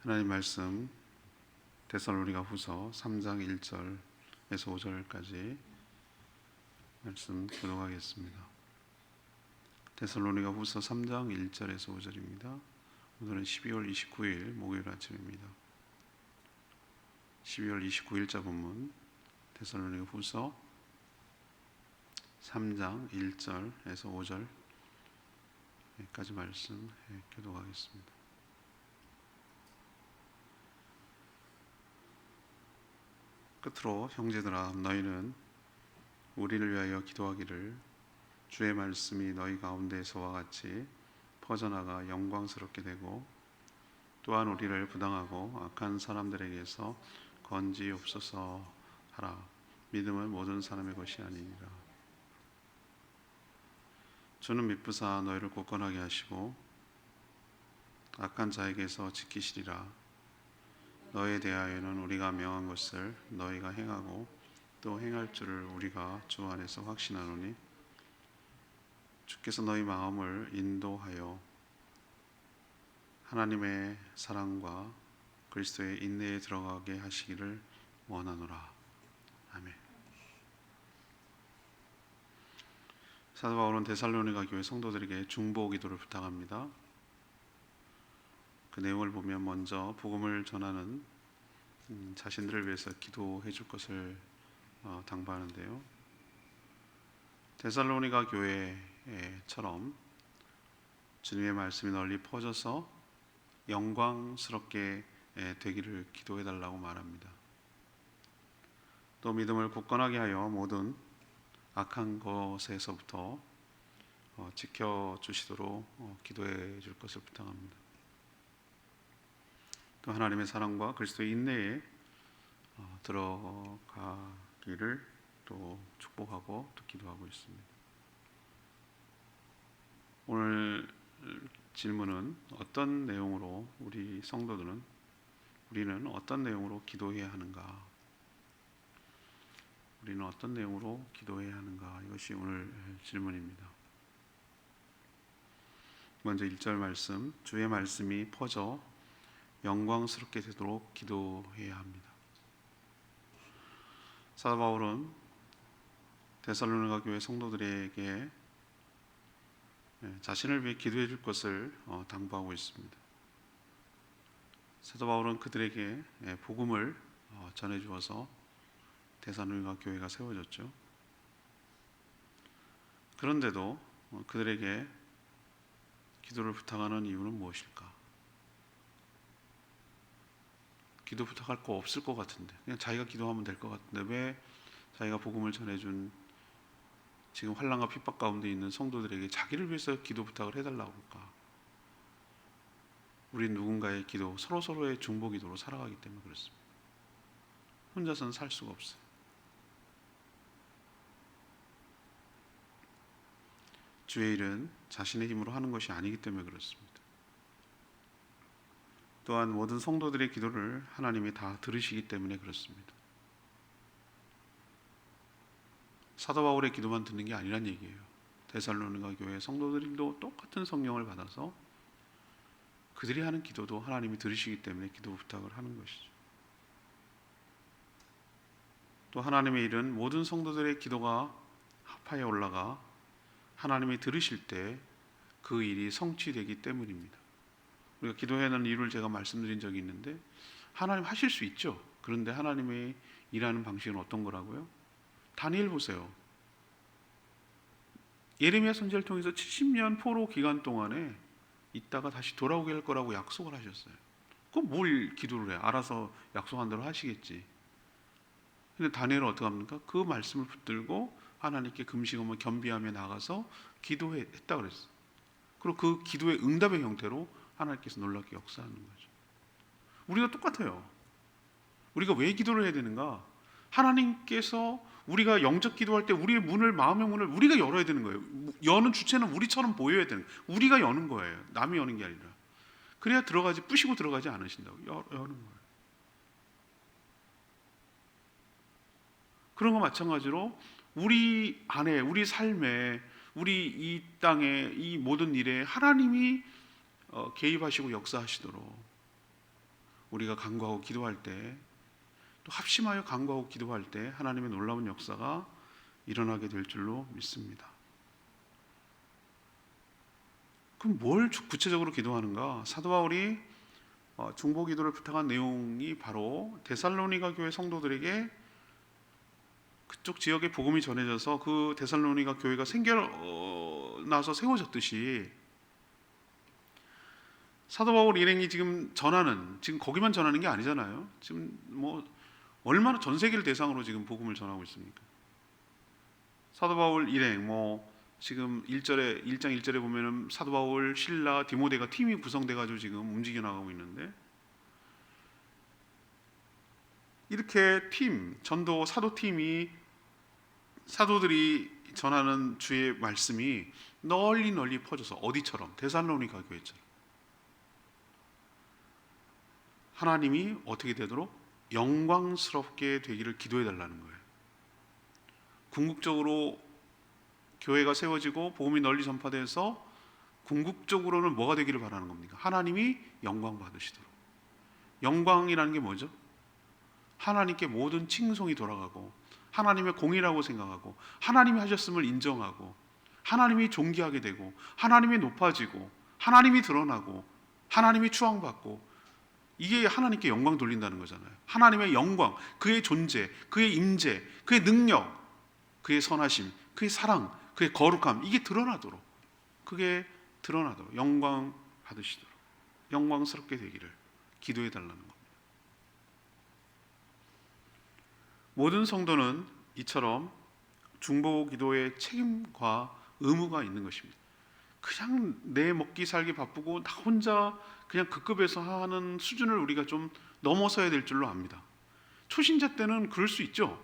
하나님 말씀 데살로니가 후서 3장 1절에서 5절까지 말씀 교독하겠습니다. 데살로니가 후서 3장 1절에서 5절입니다. 오늘은 12월 29일 목요일 아침입니다. 12월 29일자 본문 데살로니가 후서 3장 1절에서 5절까지 말씀 교독하겠습니다. 끝으로 형제들아, 너희는 우리를 위하여 기도하기를, 주의 말씀이 너희 가운데서와 같이 퍼져나가 영광스럽게 되고, 또한 우리를 부당하고 악한 사람들에게서 건지옵소서 하라. 믿음은 모든 사람의 것이 아니니라. 주는 미쁘사 너희를 굳건하게 하시고 악한 자에게서 지키시리라. 너희에 대하여는 우리가 명한 것을 너희가 행하고 또 행할 줄을 우리가 주 안에서 확신하노니, 주께서 너희 마음을 인도하여 하나님의 사랑과 그리스도의 인내에 들어가게 하시기를 원하노라. 아멘. 사도 바울은 데살로니가 교회 성도들에게 중보 기도를 부탁합니다. 그 내용을 보면 먼저 복음을 전하는 자신들을 위해서 기도해 줄 것을 당부하는데요. 데살로니가 교회처럼 주님의 말씀이 널리 퍼져서 영광스럽게 되기를 기도해 달라고 말합니다. 또 믿음을 굳건하게 하여 모든 악한 것에서부터 지켜주시도록 기도해 줄 것을 부탁합니다. 또 하나님의 사랑과 그리스도의 인내에 들어가기를 또 축복하고 또 기도하고 있습니다. 오늘 질문은 우리는 어떤 내용으로 기도해야 하는가? 우리는 어떤 내용으로 기도해야 하는가? 이것이 오늘 질문입니다. 먼저 1절 말씀, 주의 말씀이 퍼져 영광스럽게 되도록 기도해야 합니다. 사도 바울은 데살로니가 교회 성도들에게 자신을 위해 기도해 줄 것을 당부하고 있습니다. 사도 바울은 그들에게 복음을 전해 주어서 데살로니가 교회가 세워졌죠. 그런데도 그들에게 기도를 부탁하는 이유는 무엇일까? 기도 부탁할 거 없을 것 같은데, 그냥 자기가 기도하면 될 것 같은데 왜 자기가 복음을 전해준 지금 환난과 핍박 가운데 있는 성도들에게 자기를 위해서 기도 부탁을 해달라고 할까? 우린 누군가의 기도, 서로서로의 중보 기도로 살아가기 때문에 그렇습니다. 혼자서는 살 수가 없어요. 주의 일은 자신의 힘으로 하는 것이 아니기 때문에 그렇습니다. 또한 모든 성도들의 기도를 하나님이 다 들으시기 때문에 그렇습니다. 사도 바울의 기도만 듣는 게 아니란 얘기예요. 데살로니가 교회 성도들도 똑같은 성령을 받아서 그들이 하는 기도도 하나님이 들으시기 때문에 기도 부탁을 하는 것이죠. 또 하나님의 일은 모든 성도들의 기도가 합하여 올라가 하나님이 들으실 때 그 일이 성취되기 때문입니다. 우리가 기도해야 하는 이유를 제가 말씀드린 적이 있는데, 하나님 하실 수 있죠. 그런데 하나님의 일하는 방식은 어떤 거라고요? 다니엘 보세요. 예레미야 선지자를 통해서 70년 포로 기간 동안에 있다가 다시 돌아오게 할 거라고 약속을 하셨어요. 그럼 뭘 기도를 해? 알아서 약속한 대로 하시겠지. 근데 다니엘은 어떻게 합니까? 그 말씀을 붙들고 하나님께 금식하며 겸비하며 나가서 기도했다 그랬어요. 그리고 그 기도의 응답의 형태로 하나님께서 놀랍게 역사하는 거죠. 우리가 똑같아요. 우리가 왜 기도를 해야 되는가? 하나님께서 우리가 영적 기도할 때 우리의 문을, 마음의 문을 우리가 열어야 되는 거예요. 여는 주체는 우리처럼 보여야 되는 거예요. 우리가 여는 거예요. 남이 여는 게 아니라. 그래야 들어가지, 부시고 들어가지 않으신다고. 여는 거예요. 그런 거 마찬가지로 우리 안에, 우리 삶에, 우리 이 땅에, 이 모든 일에 하나님이 개입하시고 역사하시도록 우리가 간구하고 기도할 때, 또 합심하여 간구하고 기도할 때 하나님의 놀라운 역사가 일어나게 될 줄로 믿습니다. 그럼 뭘 구체적으로 기도하는가? 사도 바울이 중보 기도를 부탁한 내용이 바로 데살로니가 교회 성도들에게 그쪽 지역에 복음이 전해져서 그 데살로니가 교회가 생겨나서 세워졌듯이 사도 바울 일행이 지금 거기만 전하는 게 아니잖아요. 지금 뭐 얼마나 전 세계를 대상으로 지금 복음을 전하고 있습니까? 사도 바울 일행 지금 1장 1절에 보면은 사도 바울, 실라, 디모데가 팀이 구성돼 가지고 지금 움직여 나가고 있는데, 이렇게 전도 사도 팀이 사도들이 전하는 주의 말씀이 널리 퍼져서 어디처럼 데살로니가 교회처럼 하나님이 어떻게 되도록 영광스럽게 되기를 기도해 달라는 거예요. 궁극적으로 교회가 세워지고 복음이 널리 전파돼서 궁극적으로는 뭐가 되기를 바라는 겁니까? 하나님이 영광 받으시도록. 영광이라는 게 뭐죠? 하나님께 모든 칭송이 돌아가고 하나님의 공의라고 생각하고 하나님이 하셨음을 인정하고 하나님이 존귀하게 되고 하나님이 높아지고 하나님이 드러나고 하나님이 추앙받고, 이게 하나님께 영광 돌린다는 거잖아요. 하나님의 영광, 그의 존재, 그의 임재, 그의 능력, 그의 선하심, 그의 사랑, 그의 거룩함, 이게 드러나도록, 그게 드러나도록 영광 받으시도록 영광스럽게 되기를 기도해 달라는 겁니다. 모든 성도는 이처럼 중보 기도의 책임과 의무가 있는 것입니다. 그냥 내 먹기 살기 바쁘고 나 혼자 그냥 그 급에서 하는 수준을 우리가 좀 넘어서야 될 줄로 압니다. 초신자 때는 그럴 수 있죠.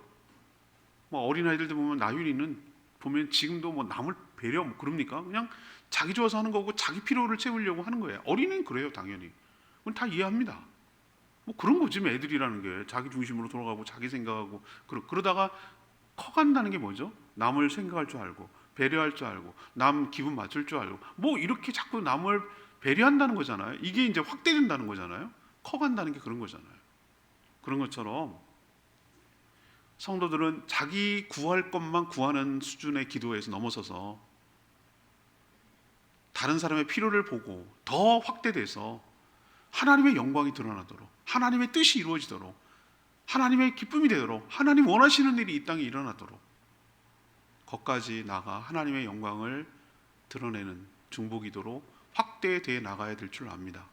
어린아이들도 보면 나윤이는 보면 지금도 남을 배려 그럽니까? 그냥 자기 좋아서 하는 거고 자기 필요를 채우려고 하는 거예요. 어린이는 그래요, 당연히. 그건 다 이해합니다. 그런 거지, 애들이라는 게. 자기 중심으로 돌아가고 자기 생각하고 그러다가 커간다는 게 뭐죠? 남을 생각할 줄 알고 배려할 줄 알고 남 기분 맞출 줄 알고 이렇게 자꾸 남을 배려한다는 거잖아요. 이게 이제 확대된다는 거잖아요. 커간다는 게 그런 거잖아요. 그런 것처럼 성도들은 자기 구할 것만 구하는 수준의 기도에서 넘어서서 다른 사람의 필요를 보고 더 확대돼서 하나님의 영광이 드러나도록, 하나님의 뜻이 이루어지도록, 하나님의 기쁨이 되도록, 하나님 원하시는 일이 이 땅에 일어나도록 거기까지 나가 하나님의 영광을 드러내는 중보기도로 확대되어 나가야 될 줄 압니다.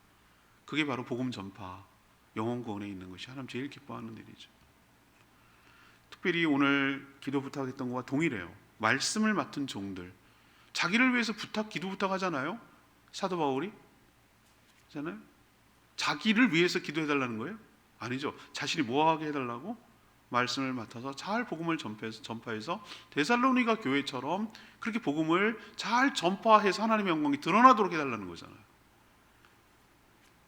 그게 바로 복음 전파, 영혼 구원에 있는 것이 하나님 제일 기뻐하는 일이죠. 특별히 오늘 기도 부탁했던 것과 동일해요. 말씀을 맡은 종들, 자기를 위해서 기도 부탁하잖아요. 사도 바울이 잖아요. 자기를 위해서 기도해달라는 거예요? 아니죠. 자신이 뭐하게 해달라고? 말씀을 맡아서 잘 복음을 전파해서 데살로니가 교회처럼 그렇게 복음을 잘 전파해서 하나님의 영광이 드러나도록 해달라는 거잖아요.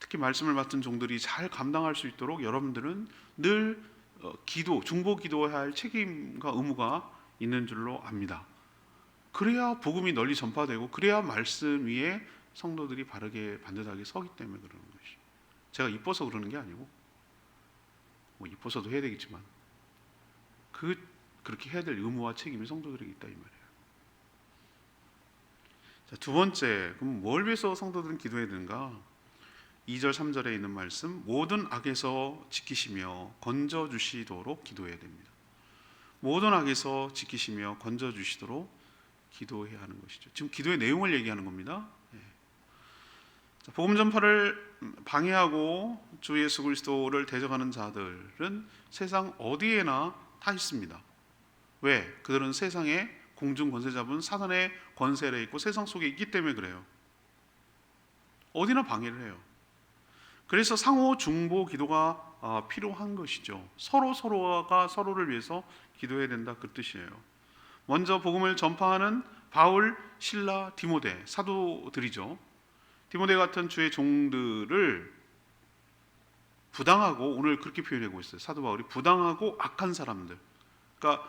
특히 말씀을 맡은 종들이 잘 감당할 수 있도록 여러분들은 늘 중보 기도해야 할 책임과 의무가 있는 줄로 압니다. 그래야 복음이 널리 전파되고 그래야 말씀 위에 성도들이 바르게 반듯하게 서기 때문에 그러는 것이. 제가 이뻐서 그러는 게 아니고 이뻐서도 해야 되겠지만 그렇게 해야 될 의무와 책임이 성도들에게 있다 이 말이에요. 자, 두 번째, 그럼 뭘 위해서 성도들은 기도해야 되는가? 2절 3절에 있는 말씀, 모든 악에서 지키시며 건져주시도록 기도해야 됩니다. 모든 악에서 지키시며 건져주시도록 기도해야 하는 것이죠. 지금 기도의 내용을 얘기하는 겁니다. 자, 복음 전파를 방해하고 주 예수 그리스도를 대적하는 자들은 세상 어디에나 다 있습니다. 왜? 그들은 세상에 공중 권세 잡은 사단의 권세 아래 있고 세상 속에 있기 때문에 그래요. 어디나 방해를 해요. 그래서 상호 중보 기도가 필요한 것이죠. 서로가 서로를 위해서 기도해야 된다, 그 뜻이에요. 먼저 복음을 전파하는 바울, 실라, 디모데 사도들이죠. 디모데 같은 주의 종들을 부당하고, 오늘 그렇게 표현하고 있어요. 사도 바울이 부당하고 악한 사람들. 그러니까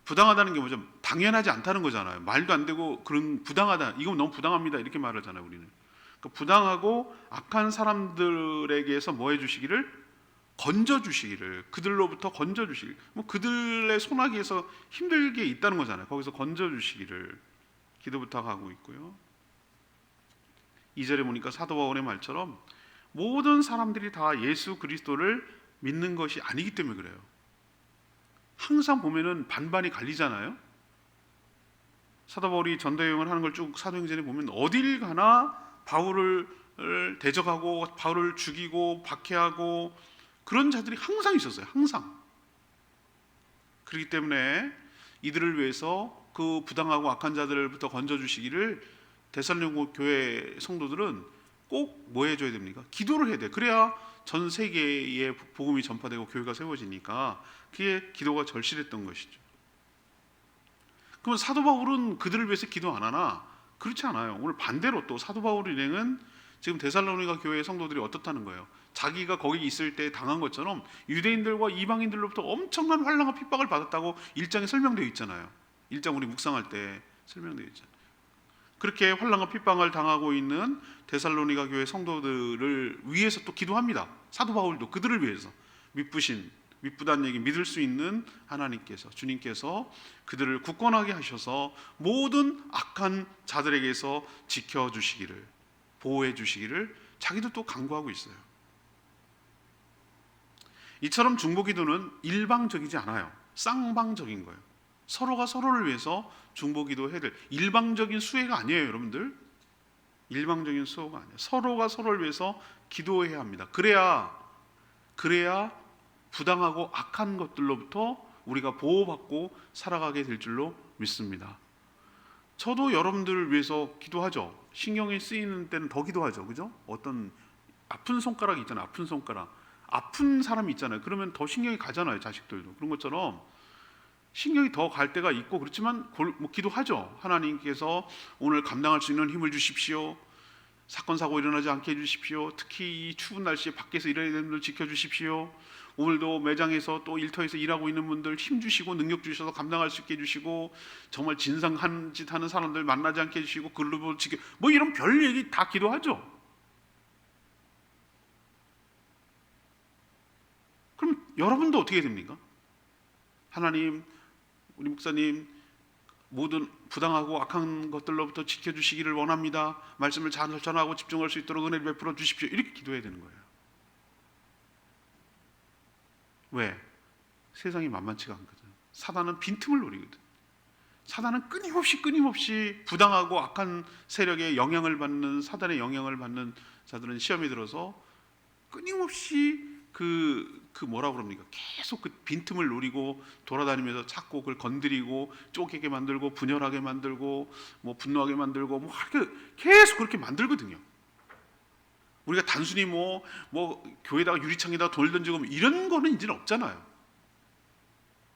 부당하다는 게 뭐죠? 당연하지 않다는 거잖아요. 말도 안 되고 그런 부당하다. 이건 너무 부당합니다. 이렇게 말하잖아요, 우리는. 부당하고 악한 사람들에게서 뭐 해주시기를? 건져주시기를, 그들로부터 건져주시기를, 뭐 그들의 손아귀에서 힘들게 있다는 거잖아요. 거기서 건져주시기를 기도 부탁하고 있고요. 2절에 보니까 사도 바울의 말처럼 모든 사람들이 다 예수 그리스도를 믿는 것이 아니기 때문에 그래요. 항상 보면은 반반이 갈리잖아요. 사도 바울이 전도여행을 하는 걸 쭉 사도행전에 보면 어딜 가나 바울을 대적하고 바울을 죽이고 박해하고 그런 자들이 항상 있었어요. 항상. 그렇기 때문에 이들을 위해서 그 부당하고 악한 자들부터 건져주시기를 데살로니가 교회 성도들은 꼭 뭐 해줘야 됩니까? 기도를 해야 돼. 그래야 전 세계에 복음이 전파되고 교회가 세워지니까 그게 기도가 절실했던 것이죠. 그러면 사도 바울은 그들을 위해서 기도 안 하나? 그렇지 않아요. 오늘 반대로 또 사도 바울 일행은 지금 데살로니가 교회의 성도들이 어떻다는 거예요? 자기가 거기 있을 때 당한 것처럼 유대인들과 이방인들로부터 엄청난 환난과 핍박을 받았다고 1장에 설명되어 있잖아요. 1장 우리 묵상할 때 설명되어 있잖아요. 그렇게 환난과 핍박을 당하고 있는 데살로니가 교회 성도들을 위해서 또 기도합니다. 사도 바울도 그들을 위해서 미쁘다는 얘기 믿을 수 있는 하나님께서, 주님께서 그들을 굳건하게 하셔서 모든 악한 자들에게서 지켜주시기를, 보호해 주시기를 자기도 또 간구하고 있어요. 이처럼 중보기도는 일방적이지 않아요. 쌍방적인 거예요. 서로가 서로를 위해서 중보기도 해야 될 일방적인 수혜가 아니에요, 여러분들. 일방적인 수호가 아니에요. 서로가 서로를 위해서 기도해야 합니다. 그래야 부당하고 악한 것들로부터 우리가 보호받고 살아가게 될 줄로 믿습니다. 저도 여러분들을 위해서 기도하죠. 신경이 쓰이는 때는 더 기도하죠. 그죠? 어떤 아픈 손가락이 있잖아요. 아픈 손가락. 아픈 사람이 있잖아요. 그러면 더 신경이 가잖아요. 자식들도. 그런 것처럼 신경이 더 갈 때가 있고 그렇지만 뭐 기도하죠. 하나님께서 오늘 감당할 수 있는 힘을 주십시오. 사건 사고 일어나지 않게 해주십시오. 특히 이 추운 날씨에 밖에서 일해야 되는 분들 지켜주십시오. 오늘도 매장에서 또 일터에서 일하고 있는 분들 힘 주시고 능력 주셔서 감당할 수 있게 해주시고, 정말 진상한 짓 하는 사람들 만나지 않게 해주시고, 글로벌 지켜, 뭐 이런 별 얘기 다 기도하죠. 그럼 여러분도 어떻게 됩니까? 하나님, 우리 목사님 모든 부당하고 악한 것들로부터 지켜주시기를 원합니다. 말씀을 잘 전하고 집중할 수 있도록 은혜를 베풀어 주십시오. 이렇게 기도해야 되는 거예요. 왜? 세상이 만만치가 않거든. 사단은 빈틈을 노리거든. 사단은 끊임없이 부당하고 악한 세력의 영향을 받는, 사단의 영향을 받는 자들은 시험에 들어서 끊임없이 뭐라고 그럽니까? 계속 그 빈틈을 노리고 돌아다니면서 찾고 그걸 건드리고 쪼개게 만들고 분열하게 만들고 뭐 분노하게 만들고 뭐 계속 그렇게 만들거든요. 우리가 단순히 뭐 교회에다가 유리창에다가 돌 던지고 이런 거는 이제는 없잖아요.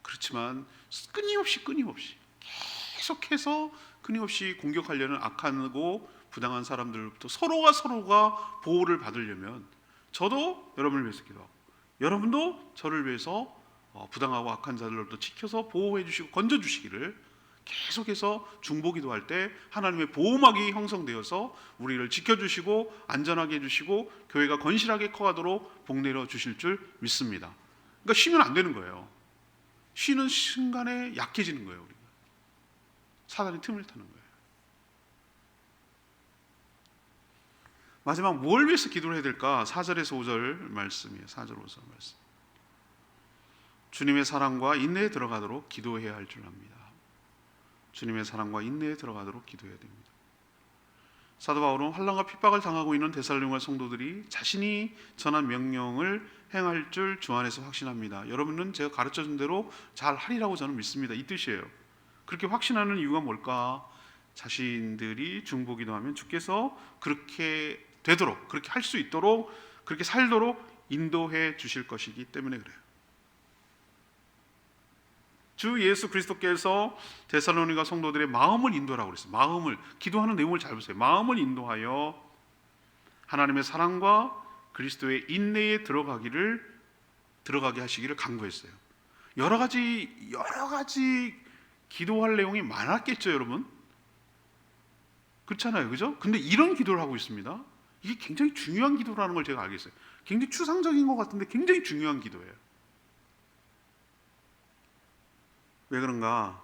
그렇지만 끊임없이 계속해서 끊임없이 공격하려는 악하고 부당한 사람들부터 서로가 보호를 받으려면 저도 여러분을 위해서 기도하고 여러분도 저를 위해서 부당하고 악한 자들로부터 지켜서 보호해 주시고 건져 주시기를 계속해서 중보기도할 때 하나님의 보호막이 형성되어서 우리를 지켜주시고 안전하게 해주시고 교회가 건실하게 커가도록 복내려 주실 줄 믿습니다. 그러니까 쉬면 안 되는 거예요. 쉬는 순간에 약해지는 거예요. 우리가 사단이 틈을 타는 거예요. 마지막 뭘 위해서 기도를 해야 될까? 4절에서 5절 말씀이에요. 4절 5절 말씀. 주님의 사랑과 인내에 들어가도록 기도해야 할 줄 압니다. 주님의 사랑과 인내에 들어가도록 기도해야 됩니다. 사도 바울은 환난과 핍박을 당하고 있는 데살로니가 성도들이 자신이 전한 명령을 행할 줄 주 안에서 확신합니다. 여러분은 제가 가르쳐준 대로 잘 하리라고 저는 믿습니다. 이 뜻이에요. 그렇게 확신하는 이유가 뭘까? 자신들이 중보기도하면 주께서 그렇게 되도록, 그렇게 할 수 있도록, 그렇게 살도록 인도해 주실 것이기 때문에 그래요. 주 예수 그리스도께서 데살로니가 성도들의 마음을 인도하라고 그랬어요. 마음을, 기도하는 내용을 잘 보세요. 마음을 인도하여 하나님의 사랑과 그리스도의 인내에 들어가게 하시기를 간구했어요. 여러 가지 기도할 내용이 많았겠죠, 여러분. 그렇잖아요, 그죠? 근데 이런 기도를 하고 있습니다. 이게 굉장히 중요한 기도라는 걸 제가 알겠어요. 굉장히 추상적인 것 같은데 굉장히 중요한 기도예요. 왜 그런가?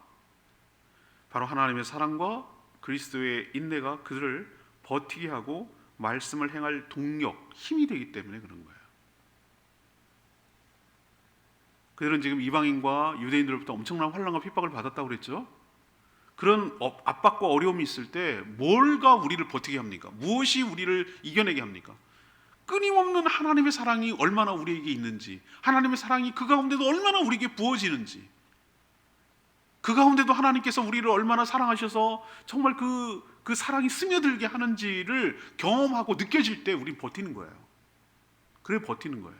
바로 하나님의 사랑과 그리스도의 인내가 그들을 버티게 하고 말씀을 행할 동력, 힘이 되기 때문에 그런 거예요. 그들은 지금 이방인과 유대인들로부터 엄청난 환난과 핍박을 받았다고 그랬죠. 그런 압박과 어려움이 있을 때 뭘가 우리를 버티게 합니까? 무엇이 우리를 이겨내게 합니까? 끊임없는 하나님의 사랑이 얼마나 우리에게 있는지, 하나님의 사랑이 그 가운데도 얼마나 우리에게 부어지는지, 그 가운데도 하나님께서 우리를 얼마나 사랑하셔서 정말 그 사랑이 스며들게 하는지를 경험하고 느껴질 때 우린 버티는 거예요. 그래 버티는 거예요.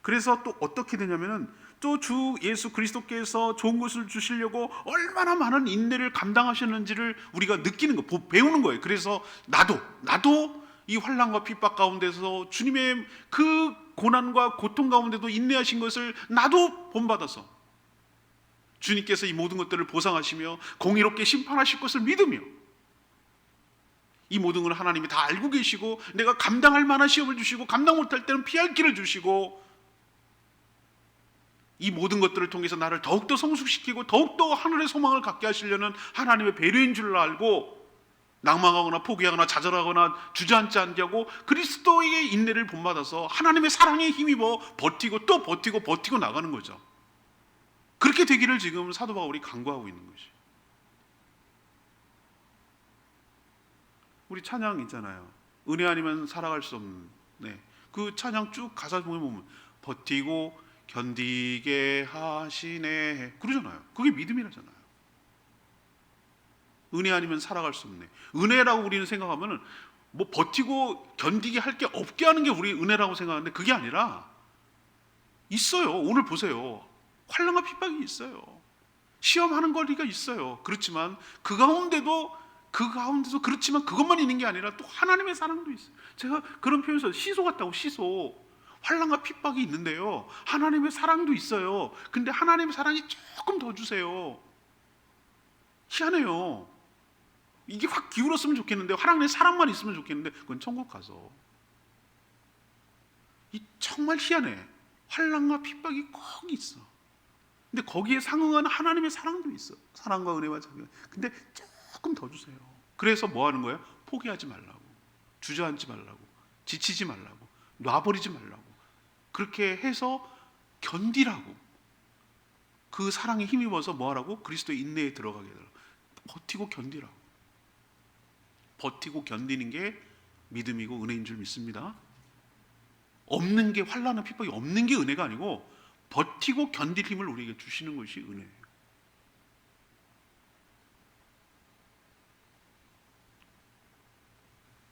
그래서 또 어떻게 되냐면은 또 주 예수 그리스도께서 좋은 것을 주시려고 얼마나 많은 인내를 감당하셨는지를 우리가 느끼는 거, 배우는 거예요. 그래서 나도 이 환난과 핍박 가운데서 주님의 그 고난과 고통 가운데도 인내하신 것을 나도 본받아서 주님께서 이 모든 것들을 보상하시며 공의롭게 심판하실 것을 믿으며 이 모든 걸 하나님이 다 알고 계시고 내가 감당할 만한 시험을 주시고 감당 못할 때는 피할 길을 주시고 이 모든 것들을 통해서 나를 더욱더 성숙시키고 더욱더 하늘의 소망을 갖게 하시려는 하나님의 배려인 줄 알고 낭망하거나 포기하거나 좌절하거나 주저앉지 않게 하고 그리스도의 인내를 본받아서 하나님의 사랑에 힘입어 버티고 또 버티고 나가는 거죠. 그렇게 되기를 지금 사도 바울이 간구하고 있는 것이. 우리 찬양 있잖아요. 은혜 아니면 살아갈 수 없는. 네. 그 찬양 쭉 가사 보면 버티고 견디게 하시네 그러잖아요. 그게 믿음이라잖아요. 은혜 아니면 살아갈 수 없네. 은혜라고 우리는 생각하면은 뭐 버티고 견디게 할 게 없게 하는 게 우리 은혜라고 생각하는데 그게 아니라 있어요. 오늘 보세요. 환난과 핍박이 있어요. 시험하는 거리가 있어요. 그렇지만 그 가운데도 그렇지만 그것만 있는 게 아니라 또 하나님의 사랑도 있어요. 제가 그런 표현에서 시소 같다고 시소. 환난과 핍박이 있는데요. 하나님의 사랑도 있어요. 근데 하나님의 사랑이 조금 더 주세요. 희한해요. 이게 확 기울었으면 좋겠는데 하나님의 사랑만 있으면 좋겠는데 그건 천국 가서 이 정말 희한해. 환난과 핍박이 꼭 있어. 근데 거기에 상응하는 하나님의 사랑도 있어. 사랑과 은혜와 자비. 근데 조금 더 주세요. 그래서 뭐 하는 거예요? 포기하지 말라고. 주저앉지 말라고. 지치지 말라고. 놔버리지 말라고. 그렇게 해서 견디라고. 그 사랑에 힘입어서 뭐 하라고? 그리스도의 인내에 들어가게 해달라고. 버티고 견디라고. 버티고 견디는 게 믿음이고 은혜인 줄 믿습니다. 없는 게 환난과 핍박이 없는 게 은혜가 아니고 버티고 견딜 힘을 우리에게 주시는 것이 은혜예요.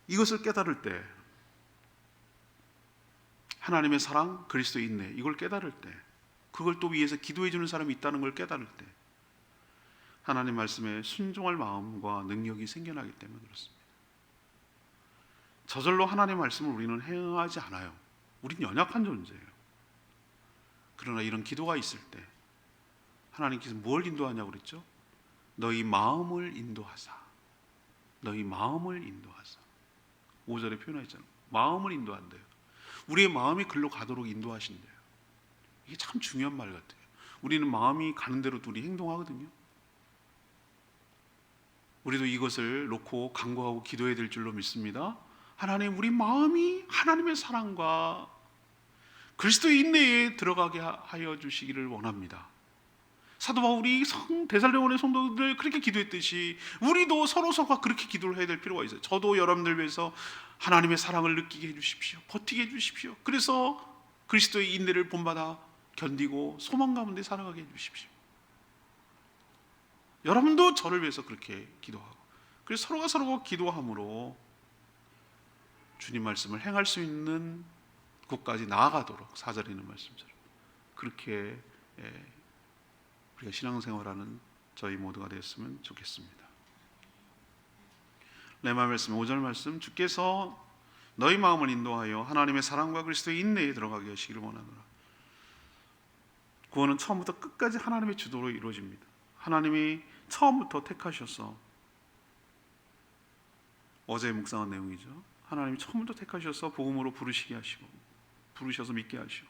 이것을 깨달을 때 하나님의 사랑, 그리스도의 인내 이걸 깨달을 때 그걸 또 위해서 기도해 주는 사람이 있다는 걸 깨달을 때 하나님 말씀에 순종할 마음과 능력이 생겨나기 때문에 그렇습니다. 저절로 하나님의 말씀을 우리는 행하지 않아요. 우리는 연약한 존재예요. 그러나 이런 기도가 있을 때 하나님께서 뭘 인도하냐고 그랬죠? 너희 마음을 인도하사. 너희 마음을 인도하사. 5절에 표현하셨잖아요. 마음을 인도한대요. 우리의 마음이 글로 가도록 인도하신대요. 이게 참 중요한 말 같아요. 우리는 마음이 가는 대로 우리 행동하거든요. 우리도 이것을 놓고 간구하고 기도해야 될 줄로 믿습니다. 하나님, 우리 마음이 하나님의 사랑과 그리스도의 인내에 들어가게 하여 주시기를 원합니다. 사도 바울이 데살로니가의 성도들 그렇게 기도했듯이 우리도 서로서로가 그렇게 기도를 해야 될 필요가 있어요. 저도 여러분들 위해서 하나님의 사랑을 느끼게 해주십시오. 버티게 해주십시오. 그래서 그리스도의 인내를 본받아 견디고 소망 가운데 살아가게 해주십시오. 여러분도 저를 위해서 그렇게 기도하고 그래서 서로가 기도함으로 주님 말씀을 행할 수 있는 곳까지 나아가도록 4절에 있는 말씀처럼 그렇게 우리가 신앙생활하는 저희 모두가 되었으면 좋겠습니다. 레마 말씀 5절 말씀 주께서 너희 마음을 인도하여 하나님의 사랑과 그리스도의 인내에 들어가게 하시기를 원하노라. 구원은 처음부터 끝까지 하나님의 주도로 이루어집니다. 하나님이 처음부터 택하셔서 어제 묵상한 내용이죠. 하나님이 처음부터 택하셔서 복음으로 부르시게 하시고 부르셔서 믿게 하시고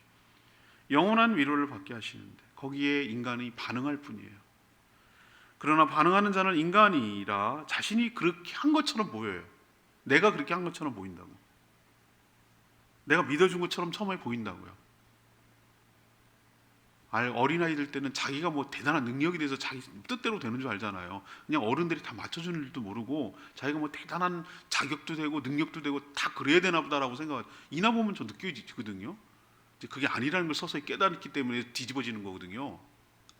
영원한 위로를 받게 하시는데 거기에 인간이 반응할 뿐이에요. 그러나 반응하는 자는 인간이라 자신이 그렇게 한 것처럼 보여요. 내가 그렇게 한 것처럼 보인다고. 내가 믿어준 것처럼 처음에 보인다고요. 어린아이들 때는 자기가 뭐 대단한 능력이 돼서 자기 뜻대로 되는 줄 알잖아요. 그냥 어른들이 다 맞춰주는 일도 모르고 자기가 뭐 대단한 자격도 되고 능력도 되고 다 그래야 되나 보다라고 생각하죠. 이나 보면 저 느껴지거든요. 이제 그게 아니라는 걸 서서히 깨닫기 때문에 뒤집어지는 거거든요.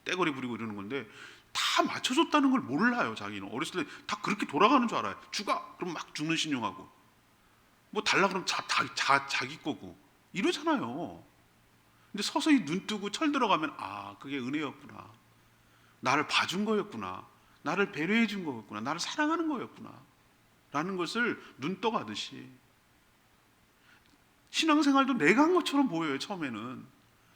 떼거리 부리고 이러는 건데 다 맞춰줬다는 걸 몰라요. 자기는 어렸을 때 다 그렇게 돌아가는 줄 알아요. 죽어 그럼 막 죽는 신용하고 뭐 달라 그러면 자기 거고 이러잖아요. 근데 서서히 눈 뜨고 철 들어가면 아 그게 은혜였구나, 나를 봐준 거였구나, 나를 배려해 준 거였구나, 나를 사랑하는 거였구나 라는 것을 눈 떠가듯이 신앙생활도 내가 한 것처럼 보여요. 처음에는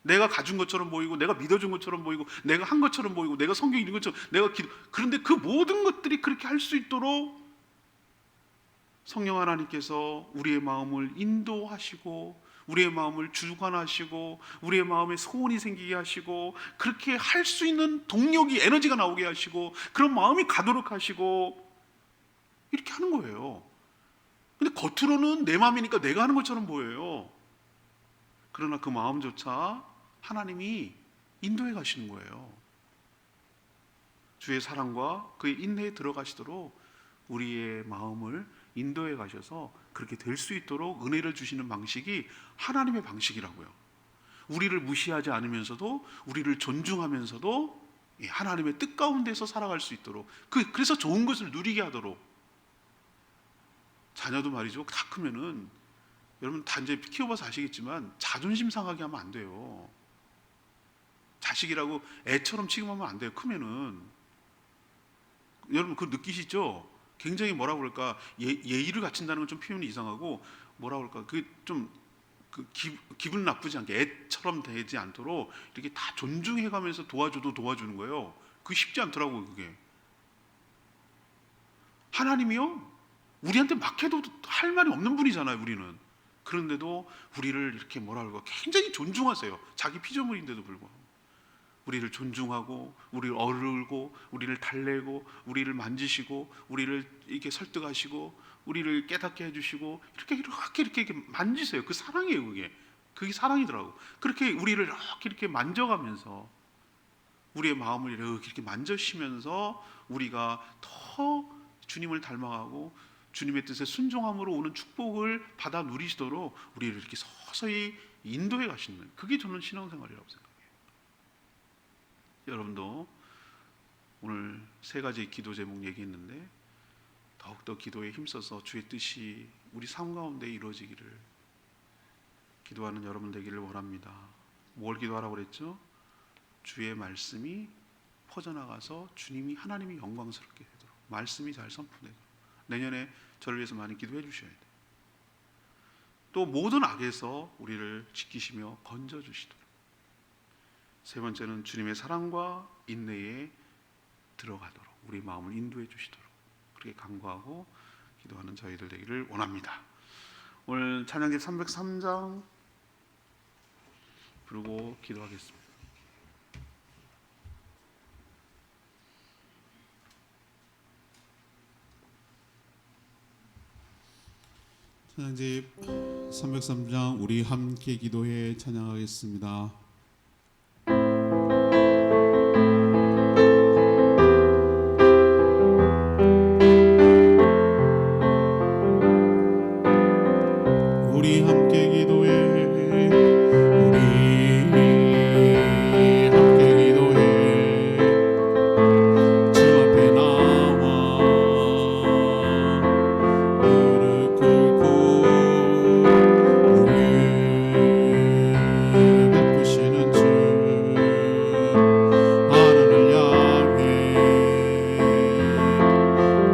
내가 가진 것처럼 보이고 내가 믿어준 것처럼 보이고 내가 한 것처럼 보이고 내가 성경 읽은 것처럼 내가 그런데 그 모든 것들이 그렇게 할 수 있도록 성령 하나님께서 우리의 마음을 인도하시고 우리의 마음을 주관하시고 우리의 마음에 소원이 생기게 하시고 그렇게 할 수 있는 동력이 에너지가 나오게 하시고 그런 마음이 가도록 하시고 이렇게 하는 거예요. 근데 겉으로는 내 마음이니까 내가 하는 것처럼 보여요. 그러나 그 마음조차 하나님이 인도해 가시는 거예요. 주의 사랑과 그의 인내에 들어가시도록 우리의 마음을 인도해 가셔서 그렇게 될 수 있도록 은혜를 주시는 방식이 하나님의 방식이라고요. 우리를 무시하지 않으면서도 우리를 존중하면서도 하나님의 뜻 가운데서 살아갈 수 있도록 그래서 좋은 것을 누리게 하도록. 자녀도 말이죠. 다 크면은 여러분 다 이제 키워봐서 아시겠지만 자존심 상하게 하면 안 돼요. 자식이라고 애처럼 취급하면 안 돼요. 크면은 여러분 그거 느끼시죠? 굉장히 뭐라 그럴까 예의를 갖춘다는 건 좀 표현이 이상하고 뭐라 그럴까 기분 나쁘지 않게 애처럼 되지 않도록 이렇게 다 존중해가면서 도와줘도 도와주는 거예요. 그게 쉽지 않더라고요. 그게 하나님이요 우리한테 막해도 할 말이 없는 분이잖아요. 우리는 그런데도 우리를 이렇게 뭐라 그럴까 굉장히 존중하세요. 자기 피조물인데도 불구하고 우리를 존중하고 우리를 어르고 우리를 달래고 우리를 만지시고 우리를 이렇게 설득하시고 우리를 깨닫게 해주시고 이렇게 만지세요. 그 사랑이에요. 그게 사랑이더라고. 그렇게 우리를 이렇게 만져가면서 우리의 마음을 이렇게 만져시면서 우리가 더 주님을 닮아가고 주님의 뜻에 순종함으로 오는 축복을 받아 누리시도록 우리를 이렇게 서서히 인도해 가시는 그게 저는 신앙생활이라고 생각해요. 여러분도 오늘 세 가지 기도 제목 얘기했는데 더욱더 기도에 힘써서 주의 뜻이 우리 삶 가운데 이루어지기를 기도하는 여러분 되기를 원합니다. 뭘 기도하라고 그랬죠? 주의 말씀이 퍼져나가서 하나님이 영광스럽게 되도록 말씀이 잘 선포되도록 내년에 저를 위해서 많이 기도해 주셔야 돼요. 또 모든 악에서 우리를 지키시며 건져주시도록. 세 번째는 주님의 사랑과 인내에 들어가도록 우리 마음을 인도해 주시도록 그렇게 간구하고 기도하는 저희들 되기를 원합니다. 오늘 찬양집 303장 부르고 기도하겠습니다. 찬양집 303장 우리 함께 기도해 찬양하겠습니다. 우리 함께 기도해 우리 함께 기도해 주 앞에 나와 무릎 꿇고 우리의 베푸시는 주 하늘을 향해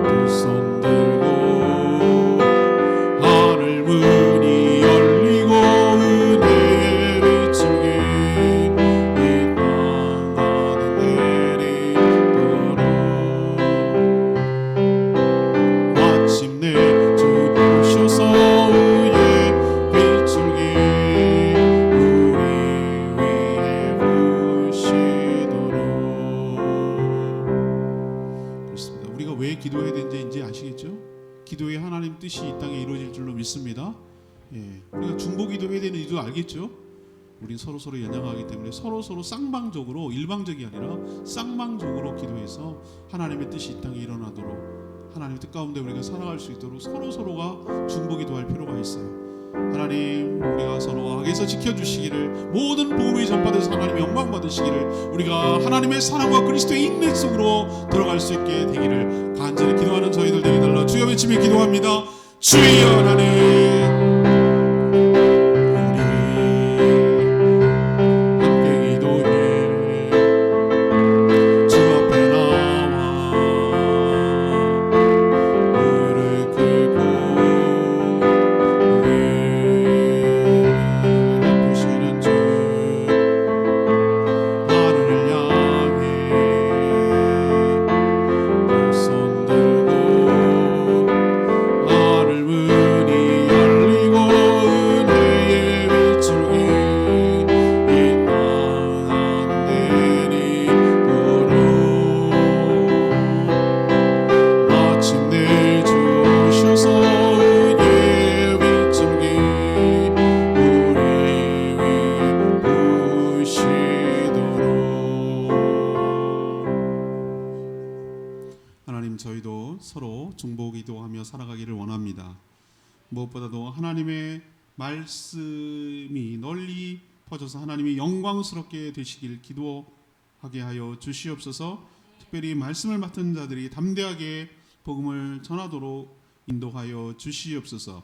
두 손 들고 하늘 문이 열리고 있습니다. 예, 우리가 중보기도 해야 되는 이유도 알겠죠? 우린 서로 연약하기 때문에 서로 쌍방적으로, 일방적이 아니라 쌍방적으로 기도해서 하나님의 뜻이 이 땅에 일어나도록, 하나님의 뜻 가운데 우리가 살아갈 수 있도록 서로가 중보기도할 필요가 있어요. 하나님, 우리가 서로 악에서 지켜주시기를, 모든 복음이 전파돼서 하나님의 영광 받으시기를, 우리가 하나님의 사랑과 그리스도의 인내 속으로 들어갈 수 있게 되기를 간절히 기도하는 저희들 되게 달라 주여 외치며 기도합니다. 주여 하나님, 저희도 서로 중보기도하며 살아가기를 원합니다. 무엇보다도 하나님의 말씀이 널리 퍼져서 하나님이 영광스럽게 되시길 기도하게 하여 주시옵소서. 특별히 말씀을 맡은 자들이 담대하게 복음을 전하도록 인도하여 주시옵소서.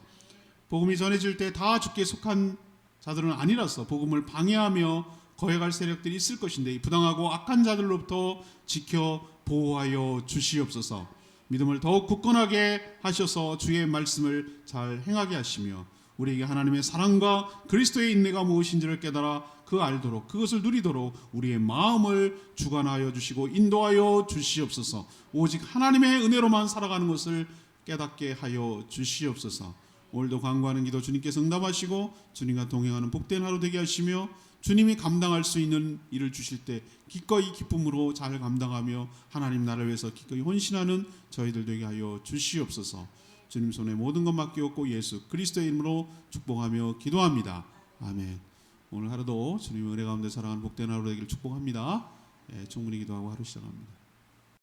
복음이 전해질 때 다 주께 속한 자들은 아니라서 복음을 방해하며 거해갈 세력들이 있을 것인데, 이 부당하고 악한 자들로부터 지켜 보호하여 주시옵소서. 믿음을 더욱 굳건하게 하셔서 주의 말씀을 잘 행하게 하시며, 우리에게 하나님의 사랑과 그리스도의 인내가 무엇인지를 깨달아 그 알도록, 그것을 누리도록 우리의 마음을 주관하여 주시고 인도하여 주시옵소서. 오직 하나님의 은혜로만 살아가는 것을 깨닫게 하여 주시옵소서. 오늘도 간구하는 기도 주님께서 응답하시고 주님과 동행하는 복된 하루 되게 하시며, 주님이 감당할 수 있는 일을 주실 때 기꺼이 기쁨으로 잘 감당하며 하나님 나라를 위해서 기꺼이 헌신하는 저희들 되게 하여 주시옵소서. 주님 손에 모든 것 맡기옵고 예수 그리스도의 이름으로 축복하며 기도합니다. 아멘. 오늘 하루도 주님의 은혜 가운데 살아가는 복된 하루 되기를 축복합니다. 충분히 기도하고 하루 시작합니다.